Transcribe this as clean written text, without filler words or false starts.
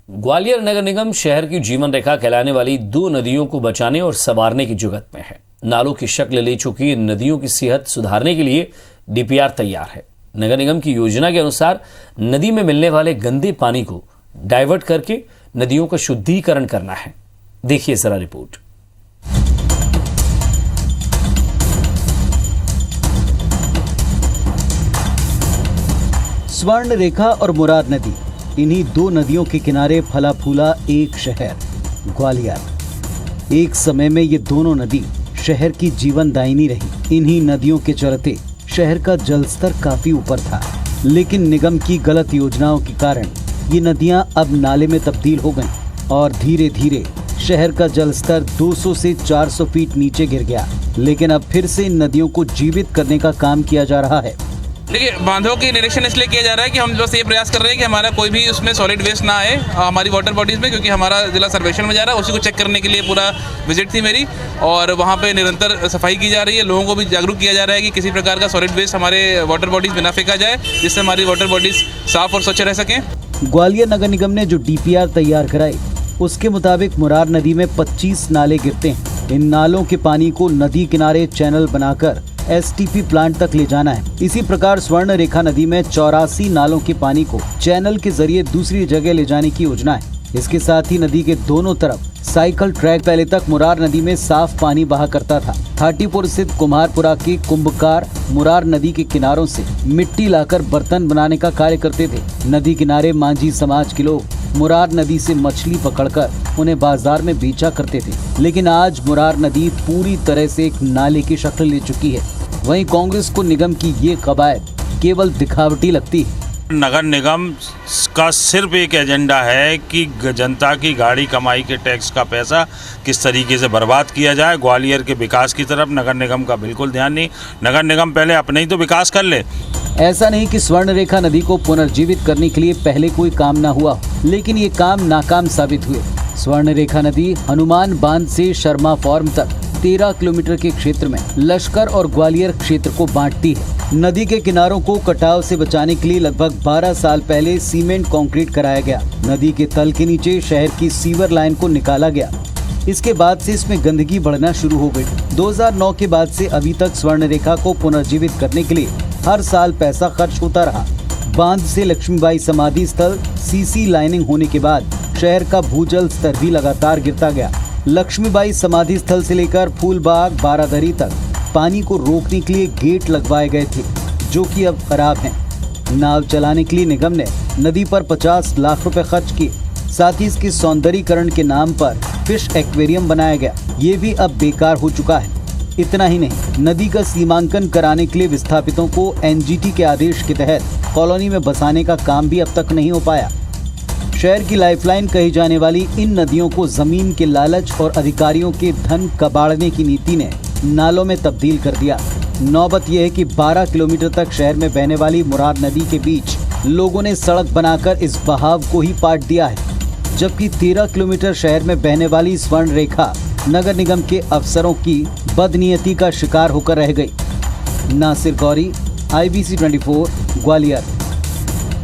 ग्वालियर नगर निगम शहर की जीवन रेखा कहलाने वाली दो नदियों को बचाने और संवारने की जुगत में है। नालों की शक्ल ले चुकी इन नदियों की सेहत सुधारने के लिए डीपीआर तैयार है। नगर निगम की योजना के अनुसार नदी में मिलने वाले गंदे पानी को डाइवर्ट करके नदियों का शुद्धिकरण करना है। देखिए जरा रिपोर्ट। स्वर्ण रेखा और मुरार नदी, इन्हीं दो नदियों के किनारे फला फूला एक शहर ग्वालियर। एक समय में ये दोनों नदी शहर की जीवनदायिनी रही। इन्हीं नदियों के चलते शहर का जलस्तर काफी ऊपर था, लेकिन निगम की गलत योजनाओं के कारण ये नदियां अब नाले में तब्दील हो गईं और धीरे धीरे शहर का जलस्तर 200 से 400 फीट नीचे गिर गया। लेकिन अब फिर से इन नदियों को जीवित करने का काम किया जा रहा है। देखिए, बांधों की निरीक्षण इसलिए किया जा रहा है कि हम बस ये प्रयास कर रहे हैं कि हमारा कोई भी उसमें सॉलिड वेस्ट ना आए हमारी वाटर बॉडीज़ में, क्योंकि हमारा जिला सर्वेक्षण में जा रहा है। उसी को चेक करने के लिए पूरा विजिट थी मेरी, और वहाँ पे निरंतर सफाई की जा रही है। लोगों को भी जागरूक किया जा रहा है कि किसी प्रकार का सॉलिड वेस्ट हमारे वाटर बॉडीज़ में ना फेंका जाए, जिससे हमारी वाटर बॉडीज़ साफ और स्वच्छ रह सकें। ग्वालियर नगर निगम ने जो डीपीआर तैयार कराई, उसके मुताबिक मुरार नदी में 25 नाले गिरते हैं। इन नालों के पानी को नदी किनारे चैनल बनाकर एसटीपी प्लांट तक ले जाना है। इसी प्रकार स्वर्ण रेखा नदी में 84 नालों के पानी को चैनल के जरिए दूसरी जगह ले जाने की योजना है। इसके साथ ही नदी के दोनों तरफ साइकिल ट्रैक। पहले तक मुरार नदी में साफ पानी बहा करता था। थाटीपुर स्थित कुम्हारपुरा के कुंभकार मुरार नदी के किनारों से मिट्टी लाकर बर्तन बनाने का कार्य करते थे। नदी किनारे मांझी समाज के लोग मुरार नदी से मछली पकड़कर उन्हें बाजार में बेचा करते थे, लेकिन आज मुरार नदी पूरी तरह से एक नाले की शक्ल ले चुकी है। वहीं कांग्रेस को निगम की ये कवायद केवल दिखावटी लगती है। नगर निगम का सिर्फ एक एजेंडा है कि जनता की गाड़ी कमाई के टैक्स का पैसा किस तरीके से बर्बाद किया जाए। ग्वालियर के विकास की तरफ नगर निगम का बिल्कुल ध्यान नहीं। नगर निगम पहले अपने ही तो विकास कर ले। ऐसा नहीं कि स्वर्ण रेखा नदी को पुनर्जीवित करने के लिए पहले कोई काम न हुआ, लेकिन ये काम नाकाम साबित हुए। स्वर्ण रेखा नदी हनुमान बांध से शर्मा फार्म तक 13 किलोमीटर के क्षेत्र में लश्कर और ग्वालियर क्षेत्र को बांटती है। नदी के किनारों को कटाव से बचाने के लिए लगभग 12 साल पहले सीमेंट कंक्रीट कराया गया। नदी के तल के नीचे शहर की सीवर लाइन को निकाला गया। इसके बाद से इसमें गंदगी बढ़ना शुरू हो गई। 2009 के बाद से अभी तक स्वर्ण रेखा को पुनर्जीवित करने के लिए हर साल पैसा खर्च होता रहा। बांध से लक्ष्मीबाई समाधि स्थल सीसी लाइनिंग होने के बाद शहर का भूजल स्तर भी लगातार गिरता गया। लक्ष्मीबाई समाधि स्थल से लेकर फूलबाग बारादरी तक पानी को रोकने के लिए गेट लगवाए गए थे, जो कि अब खराब हैं। नाव चलाने के लिए निगम ने नदी पर 50 लाख रुपए खर्च किए। साथ ही इसके सौंदर्यीकरण के नाम पर फिश एक्वेरियम बनाया गया, ये भी अब बेकार हो चुका है। इतना ही नहीं, नदी का सीमांकन कराने के लिए विस्थापितों को एनजीटी के आदेश के तहत कॉलोनी में बसाने का काम भी अब तक नहीं हो पाया। शहर की लाइफलाइन कही जाने वाली इन नदियों को जमीन के लालच और अधिकारियों के धन कबाड़ने की नीति ने नालों में तब्दील कर दिया। नौबत यह है कि 12 किलोमीटर तक शहर में बहने वाली मुरार नदी के बीच लोगों ने सड़क बनाकर इस बहाव को ही पाट दिया है, जबकि 13 किलोमीटर शहर में बहने वाली स्वर्ण रेखा नगर निगम के अफसरों की बदनीयती का शिकार होकर रह गई। नासिर गौरी, IBC 24, ग्वालियर।